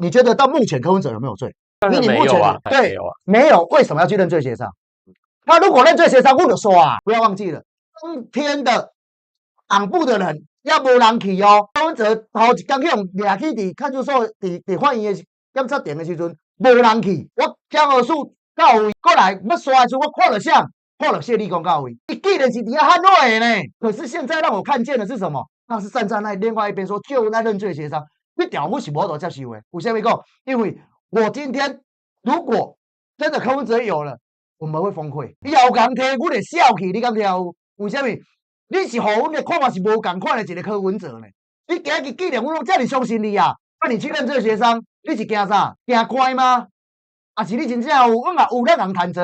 你觉得到目前柯文哲有没有罪？当然以你目前没有啊，对没有啊。没有，为什么要去认罪协商？他如果认罪协商，我就说啊，不要忘记了，当天的党部的人也无人去哦。柯文哲头一天去用掠去伫看守所伫法院的检察庭的时阵，无人去。我江河树到位，过来要刷的时候，我看了相，看了谢立功到位。你既然是底下喊话的呢，可是现在让我看见的是什么？那是站在那另外一边说就那认罪协商，这条我是无法接受的。为什么讲？因为我今天如果真的柯文哲有了，我们会崩溃。你后港摕阮的笑气，你敢听有？为什么？你是和阮的看法是无共款的一个柯文哲呢？你今日既然我这么相信你啊，那你去认这个协商，你是惊啥？惊乖吗？还是你真正有咱人谈成？